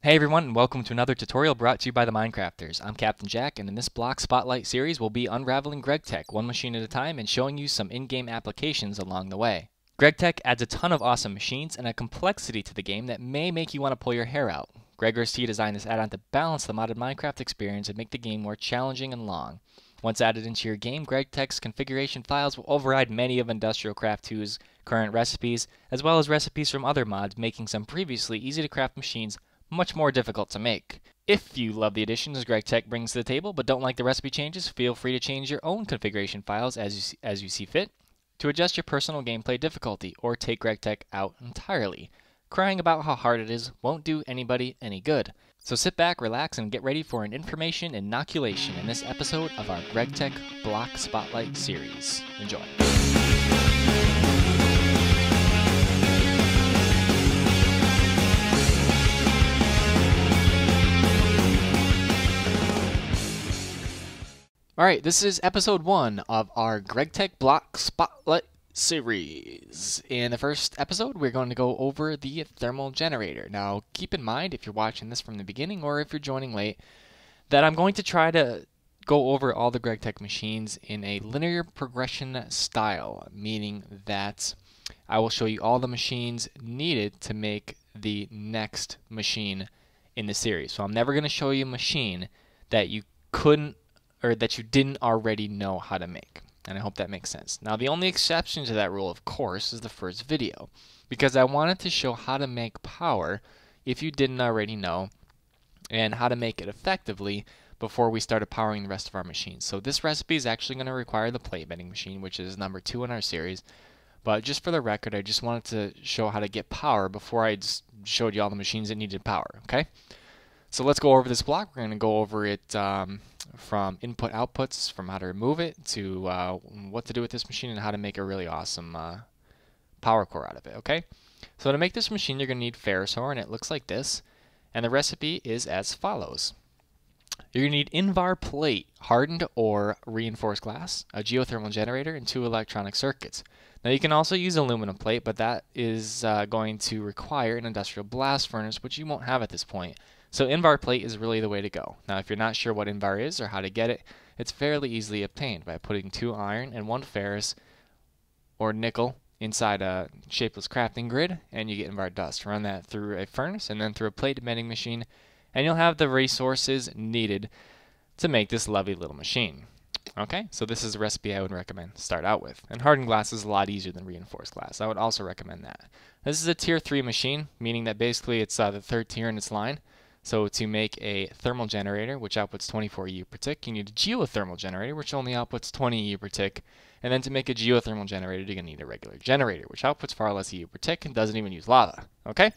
Hey everyone, and welcome to another tutorial brought to you by the Minecrafters. I'm Captain Jack, and in this block spotlight series, we'll be unraveling GregTech one machine at a time and showing you some in-game applications along the way. GregTech adds a ton of awesome machines and a complexity to the game that may make you want to pull your hair out. GregTech designed this add-on to balance the modded Minecraft experience and make the game more challenging and long. Once added into your game, GregTech's configuration files will override many of Industrial Craft 2's current recipes, as well as recipes from other mods, making some previously easy-to-craft machines much more difficult to make. If you love the additions GregTech brings to the table but don't like the recipe changes, feel free to change your own configuration files as you see fit to adjust your personal gameplay difficulty or take GregTech out entirely. Crying about how hard it is won't do anybody any good. So sit back, relax, and get ready for an information inoculation in this episode of our GregTech Block Spotlight series. Enjoy. Alright, this is episode 1 of our GregTech Block Spotlight series. In the first episode, we're going to go over the thermal generator. Now, keep in mind, if you're watching this from the beginning or if you're joining late, that I'm going to try to go over all the GregTech machines in a linear progression style, meaning that I will show you all the machines needed to make the next machine in the series. So I'm never going to show you a machine that you couldn't or that you didn't already know how to make. And I hope that makes sense. Now, the only exception to that rule, of course, is the first video, because I wanted to show how to make power if you didn't already know, and how to make it effectively before we started powering the rest of our machines. So this recipe is actually going to require the plate bending machine, which is number 2 in our series. But just for the record, I just wanted to show how to get power before I just showed you all the machines that needed power, okay? So let's go over this block. We're going to go over it from input outputs, from how to remove it, to what to do with this machine and how to make a really awesome power core out of it, okay? So to make this machine, you're going to need ferrous ore, and it looks like this. And the recipe is as follows. You're going to need Invar plate, hardened or reinforced glass, a geothermal generator, and 2 electronic circuits. Now you can also use aluminum plate, but that is going to require an industrial blast furnace, which you won't have at this point. So Invar plate is really the way to go. Now if you're not sure what Invar is or how to get it, it's fairly easily obtained by putting 2 iron and 1 ferrous or nickel inside a shapeless crafting grid, and you get Invar dust. Run that through a furnace and then through a plate bending machine, and you'll have the resources needed to make this lovely little machine. Okay, so this is a recipe I would recommend start out with. And hardened glass is a lot easier than reinforced glass. I would also recommend that. This is a tier 3 machine, meaning that basically it's the 3rd tier in its line. So to make a thermal generator, which outputs 24 EU per tick, you need a geothermal generator, which only outputs 20 EU per tick. And then to make a geothermal generator, you're going to need a regular generator, which outputs far less EU per tick and doesn't even use lava. Okay?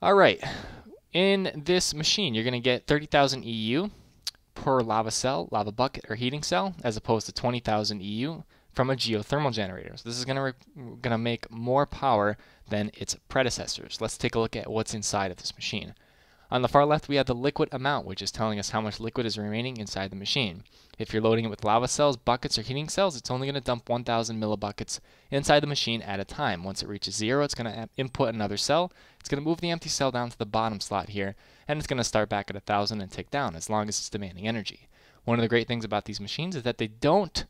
Alright, in this machine, you're going to get 30,000 EU per lava cell, lava bucket, or heating cell, as opposed to 20,000 EU from a geothermal generator. So this is going to make more power than its predecessors. Let's take a look at what's inside of this machine. On the far left, we have the liquid amount, which is telling us how much liquid is remaining inside the machine. If you're loading it with lava cells, buckets, or heating cells, it's only going to dump 1,000 millibuckets inside the machine at a time. Once it reaches 0, it's going to input another cell. It's going to move the empty cell down to the bottom slot here, and it's going to start back at 1,000 and tick down as long as it's demanding energy. One of the great things about these machines is that they don't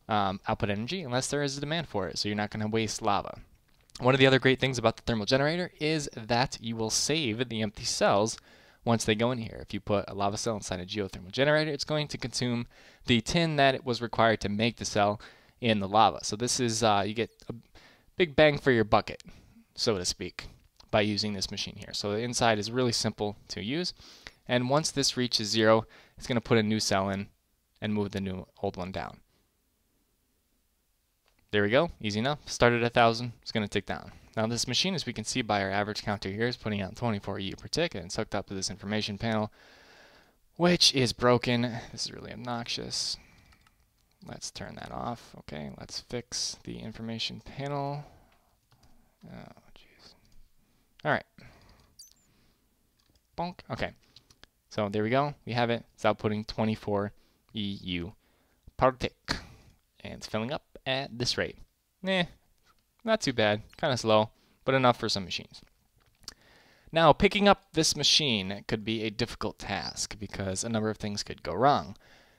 output energy unless there is a demand for it, so you're not going to waste lava. One of the other great things about the thermal generator is that you will save the empty cells once they go in here. If you put a lava cell inside a geothermal generator, it's going to consume the tin that it was required to make the cell in the lava. So this is, you get a big bang for your bucket, so to speak, by using this machine here. So the inside is really simple to use. And once this reaches 0, it's going to put a new cell in and move the old one down. There we go, easy enough. Started at 1,000, it's going to tick down. Now this machine, as we can see by our average counter here, is putting out 24 EU per tick, and it's hooked up to this information panel, which is broken. This is really obnoxious. Let's turn that off. Okay, let's fix the information panel. Oh, jeez. Alright. Bonk. Okay, so there we go. We have it. It's outputting 24 EU per tick. And it's filling up at this rate. Not too bad. Kind of slow, but enough for some machines. Now, picking up this machine could be a difficult task because a number of things could go wrong.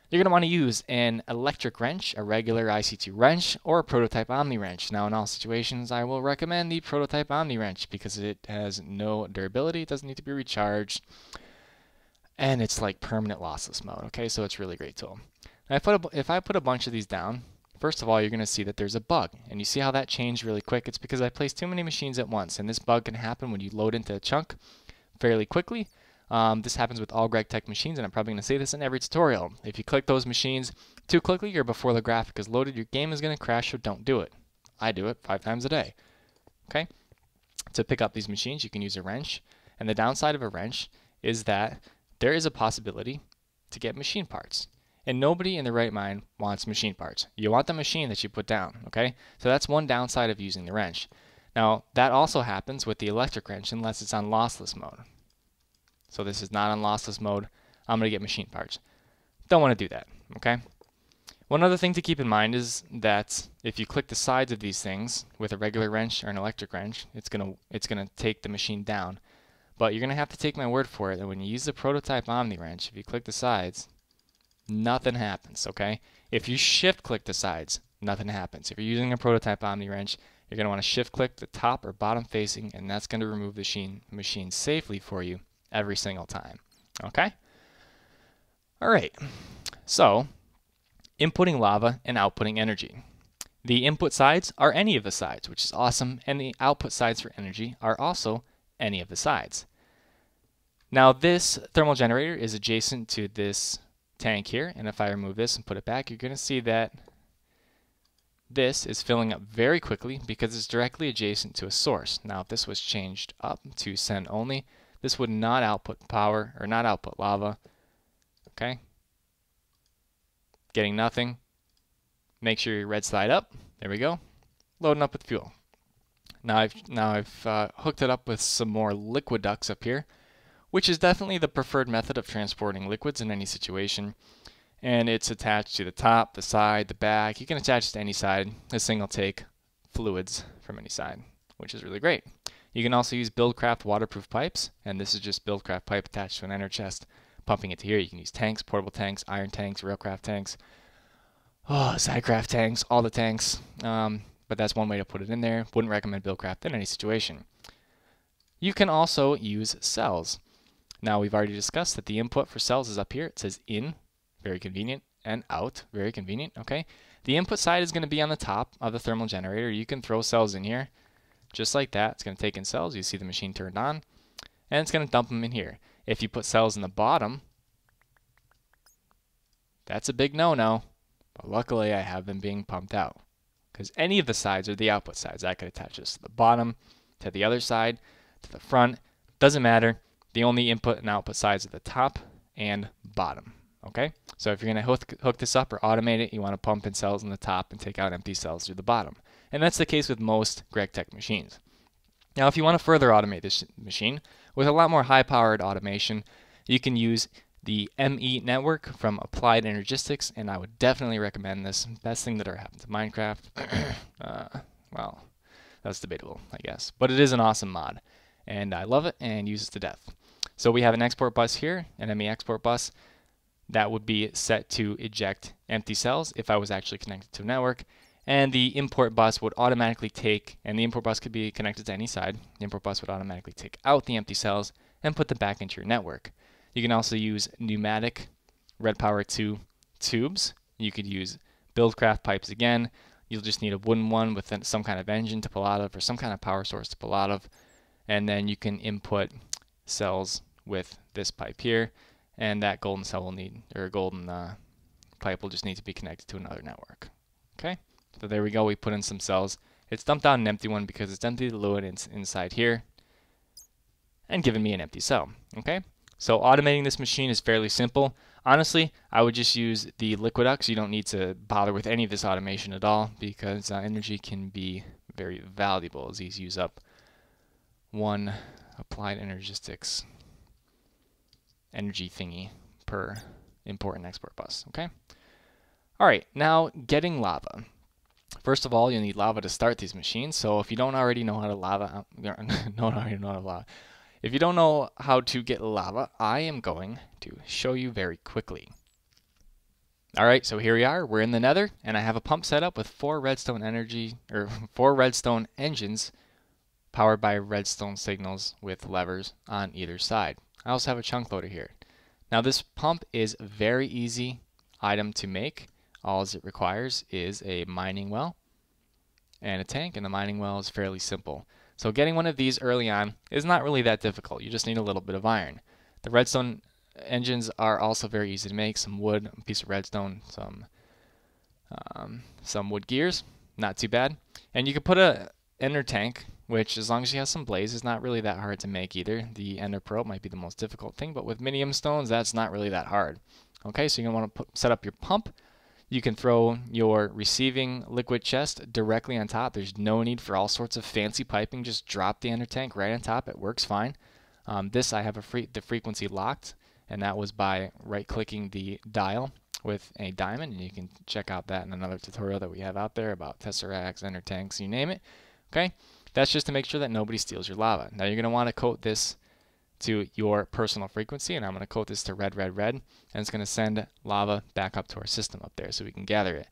You're going to want to use an electric wrench, a regular IC2 wrench, or a prototype Omni wrench. Now, in all situations, I will recommend the prototype Omni wrench because it has no durability, it doesn't need to be recharged, and it's like permanent lossless mode, okay? So it's a really great tool. Now, if I put a bunch of these down, first of all, you're going to see that there's a bug. And you see how that changed really quick? It's because I placed too many machines at once. And this bug can happen when you load into a chunk fairly quickly. This happens with all GregTech machines, and I'm probably going to say this in every tutorial. If you click those machines too quickly or before the graphic is loaded, your game is going to crash, so don't do it. I do it 5 times a day. Okay? To pick up these machines, you can use a wrench. And the downside of a wrench is that there is a possibility to get machine parts. And nobody in their right mind wants machine parts. You want the machine that you put down, okay? So that's one downside of using the wrench. Now, that also happens with the electric wrench unless it's on lossless mode. So this is not on lossless mode. I'm going to get machine parts. Don't want to do that, okay? One other thing to keep in mind is that if you click the sides of these things with a regular wrench or an electric wrench, it's gonna take the machine down. But you're going to have to take my word for it that when you use the prototype Omni wrench, if you click the sides, nothing happens, okay? If you shift click the sides, nothing happens. If you're using a prototype Omni wrench, you're going to want to shift click the top or bottom facing, and that's going to remove the machine safely for you every single time, okay? All right, so inputting lava and outputting energy. The input sides are any of the sides, which is awesome, and the output sides for energy are also any of the sides. Now this thermal generator is adjacent to this tank here, and if I remove this and put it back, you're going to see that this is filling up very quickly because it's directly adjacent to a source. Now if this was changed up to send only, this would not output power or not output lava. Okay, getting nothing. Make sure your red slide up. There we go, loading up with fuel. Now I've hooked it up with some more liquid ducts up here, which is definitely the preferred method of transporting liquids in any situation. And it's attached to the top, the side, the back. You can attach it to any side. This thing will take fluids from any side, which is really great. You can also use Buildcraft waterproof pipes, and this is just Buildcraft pipe attached to an inner chest, pumping it to here. You can use tanks, portable tanks, iron tanks, railcraft tanks, sidecraft tanks, all the tanks. But that's one way to put it in there. Wouldn't recommend Buildcraft in any situation. You can also use cells. Now we've already discussed that the input for cells is up here. It says in, very convenient, and out, very convenient, okay? The input side is going to be on the top of the thermal generator. You can throw cells in here, just like that. It's going to take in cells. You see the machine turned on, and it's going to dump them in here. If you put cells in the bottom, that's a big no-no, but luckily I have them being pumped out, because any of the sides are the output sides. I could attach this to the bottom, to the other side, to the front, doesn't matter. The only input and output sides are the top and bottom, okay? So if you're going to hook this up or automate it, you want to pump in cells in the top and take out empty cells through the bottom. And that's the case with most GregTech machines. Now, if you want to further automate this machine with a lot more high-powered automation, you can use the ME network from Applied Energistics, and I would definitely recommend this. Best thing that ever happened to Minecraft. Well, that's debatable, I guess. But it is an awesome mod, and I love it and use it to death. So we have an export bus here, an ME export bus. That would be set to eject empty cells if I was actually connected to a network. And the import bus would automatically take, and the import bus could be connected to any side, the import bus would automatically take out the empty cells and put them back into your network. You can also use pneumatic Red Power 2 tubes. You could use Buildcraft pipes again. You'll just need a wooden one with some kind of engine to pull out of or some kind of power source to pull out of. And then you can input cells with this pipe here. And that golden cell will need, or golden pipe will just need to be connected to another network. Okay, so there we go. We put in some cells. It's dumped out an empty one because it's emptied the fluid inside here and given me an empty cell. Okay, so automating this machine is fairly simple. Honestly, I would just use the liquid ducts. You don't need to bother with any of this automation at all because energy can be very valuable as these use up one Applied Energistics energy thingy per import and export bus. Okay. All right. Now getting lava. First of all, you'll need lava to start these machines. So if you don't already know how to If you don't know how to get lava, I am going to show you very quickly. Alright, so here we are, we're in the nether, and I have a pump set up with 4 redstone engines powered by redstone signals with levers on either side. I also have a chunk loader here. Now this pump is very easy item to make. All it requires is a mining well and a tank, and the mining well is fairly simple. So getting one of these early on is not really that difficult. You just need a little bit of iron. The redstone engines are also very easy to make. Some wood, a piece of redstone, some wood gears, not too bad. And you could put a ender tank, which as long as you have some blaze is not really that hard to make either. The ender pearl might be the most difficult thing, but with minium stones that's not really that hard. Okay, so you're going to want to set up your pump. You can throw your receiving liquid chest directly on top. There's no need for all sorts of fancy piping. Just drop the ender tank right on top. It works fine. This I have the frequency locked, and that was by right-clicking the dial with a diamond, and you can check out that in another tutorial that we have out there about tesseracts, ender tanks, you name it. Okay, that's just to make sure that nobody steals your lava. Now you're going to want to coat this to your personal frequency, and I'm going to coat this to red, red, red, and it's going to send lava back up to our system up there so we can gather it.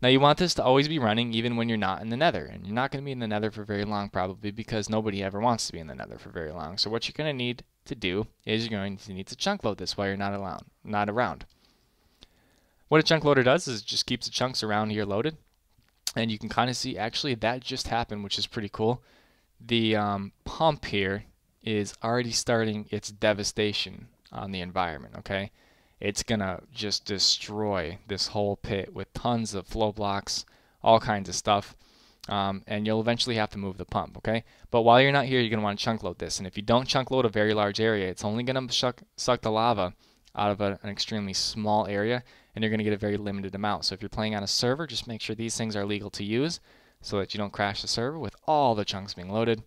Now you want this to always be running even when you're not in the nether, and you're not going to be in the nether for very long probably because nobody ever wants to be in the nether for very long. So what you're going to need to do is you're going to need to chunk load this while you're not around. What a chunk loader does is it just keeps the chunks around here loaded, and you can kind of see actually that just happened, which is pretty cool. The pump here is already starting its devastation on the environment, okay? It's gonna just destroy this whole pit with tons of flow blocks, all kinds of stuff, and you'll eventually have to move the pump, okay? But while you're not here, you're gonna want to chunk load this, and if you don't chunk load a very large area, it's only gonna suck the lava out of an extremely small area, and you're gonna get a very limited amount. So if you're playing on a server, just make sure these things are legal to use so that you don't crash the server with all the chunks being loaded.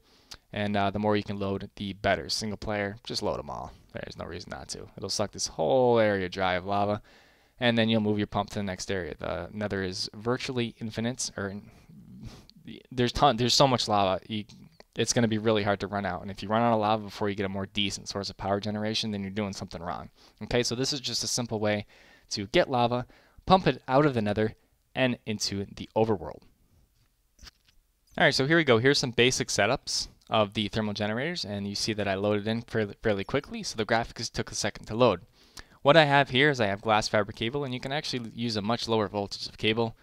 And the more you can load, the better. Single player, just load them all. There's no reason not to. It'll suck this whole area dry of lava, and then you'll move your pump to the next area. The nether is virtually infinite, or there's so much lava. It's going to be really hard to run out. And if you run out of lava before you get a more decent source of power generation, then you're doing something wrong. Okay, so this is just a simple way to get lava, pump it out of the nether, and into the overworld. All right, so here we go. Here's some basic setups of the thermal generators, and you see that I loaded in fairly quickly, so the graphics took a second to load. What I have here is I have glass fiber cable, and you can actually use a much lower voltage of cable.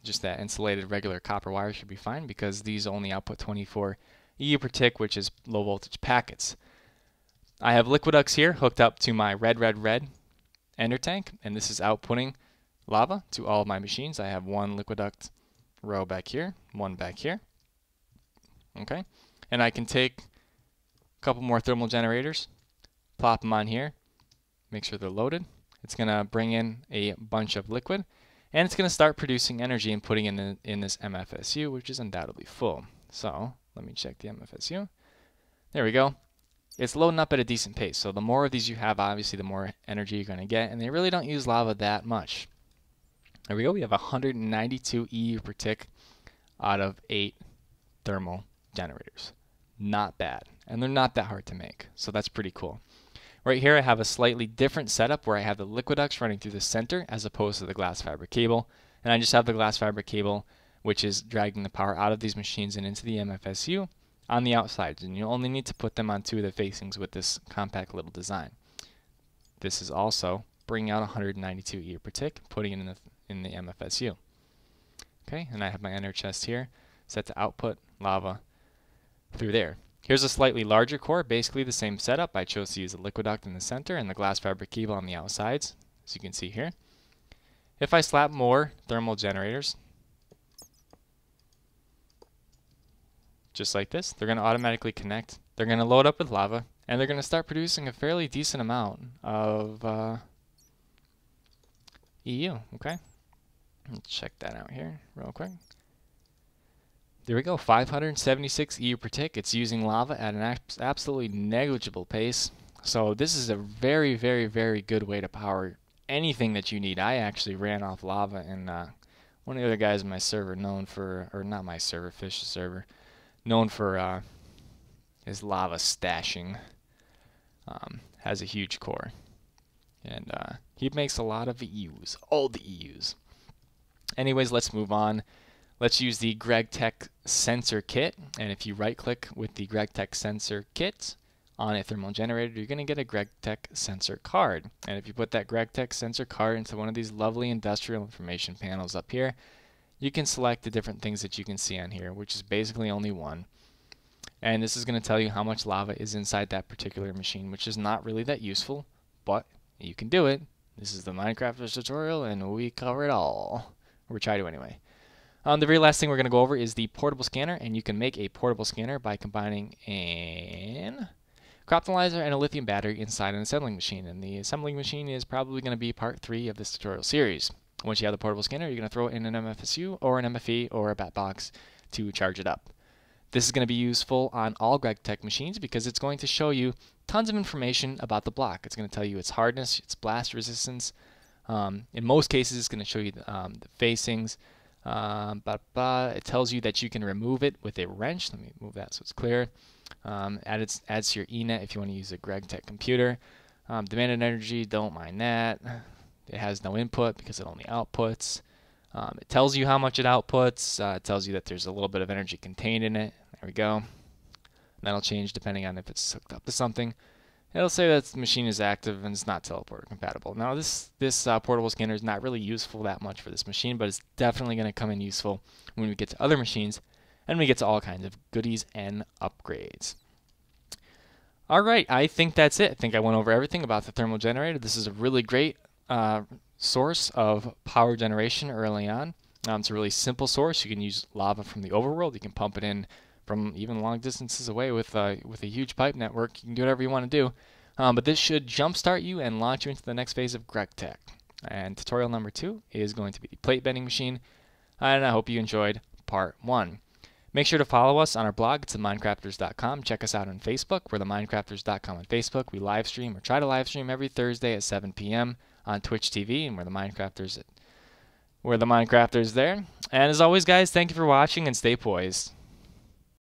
Just that insulated regular copper wire should be fine because these only output 24 EU per tick, which is low voltage packets. I have liquiducts here hooked up to my red, red, red ender tank, and this is outputting lava to all of my machines. I have one liquiduct row back here, one back here. Okay. And I can take a couple more thermal generators, plop them on here, make sure they're loaded. It's going to bring in a bunch of liquid, and it's going to start producing energy and putting in this MFSU, which is undoubtedly full. So let me check the MFSU. There we go. It's loading up at a decent pace. So the more of these you have, obviously, the more energy you're going to get, and they really don't use lava that much. There we go. We have 192 EU per tick out of 8 thermal generators. Not bad, and they're not that hard to make, so that's pretty cool. Right here I have a slightly different setup where I have the liquiducts running through the center as opposed to the glass fiber cable, and I just have the glass fiber cable which is dragging the power out of these machines and into the MFSU on the outsides, and you only need to put them on 2 of the facings with this compact little design. This is also bringing out 192 EU per tick, putting it in the MFSU. Okay, and I have my ender chest here set to output lava through there. Here's a slightly larger core, basically the same setup. I chose to use a liquiduct in the center and the glass fiber cable on the outsides, as you can see here. If I slap more thermal generators, just like this, they're going to automatically connect. They're going to load up with lava, and they're going to start producing a fairly decent amount of EU. Okay, let's check that out here real quick. There we go, 576 EU per tick. It's using lava at an absolutely negligible pace. So this is a very, very, very good way to power anything that you need. I actually ran off lava, and one of the other guys in my server known for, or not my server, Fish's server, known for is lava stashing. Has a huge core. And he makes a lot of EUs, all the EUs. Anyways, let's move on. Let's use the GregTech sensor kit. And if you right click with the GregTech sensor kit on a thermal generator, you're going to get a GregTech sensor card. And if you put that GregTech sensor card into one of these lovely industrial information panels up here, you can select the different things that you can see on here, which is basically only one. And this is going to tell you how much lava is inside that particular machine, which is not really that useful, but you can do it. This is the Minecrafters tutorial, and we cover it all. Or we try to anyway. The very last thing we're going to go over is the portable scanner, and you can make a portable scanner by combining an crop analyzer and a lithium battery inside an assembling machine. And the assembling machine is probably going to be part 3 of this tutorial series. Once you have the portable scanner, you're going to throw it in an MFSU or an MFE or a bat box to charge it up. This is going to be useful on all GregTech machines because it's going to show you tons of information about the block. It's going to tell you its hardness, its blast resistance. In most cases, it's going to show you the facings. It tells you that you can remove it with a wrench. Let me move that so it's clear. Adds to your ENet if you want to use a GregTech computer. Demanded energy, don't mind that. It has no input because it only outputs. It tells you how much it outputs. It tells you that there's a little bit of energy contained in it. There we go. And that'll change depending on if it's hooked up to something. It'll say that the machine is active and it's not teleporter compatible. Now this portable scanner is not really useful that much for this machine, but it's definitely going to come in useful when we get to other machines and we get to all kinds of goodies and upgrades. Alright, I think that's it. I think I went over everything about the thermal generator. This is a really great source of power generation early on. It's a really simple source. You can use lava from the overworld. You can pump it in from even long distances away with a huge pipe network. You can do whatever you want to do. But this should jumpstart you and launch you into the next phase of GregTech. And tutorial number 2 is going to be the plate bending machine. And I hope you enjoyed part 1. Make sure to follow us on our blog. It's at minecrafters.com. Check us out on Facebook. We're the minecrafters.com on Facebook. We live stream or try to live stream every Thursday at 7 p.m. on Twitch TV, and we're the Minecrafters there. And as always, guys, thank you for watching and stay poised.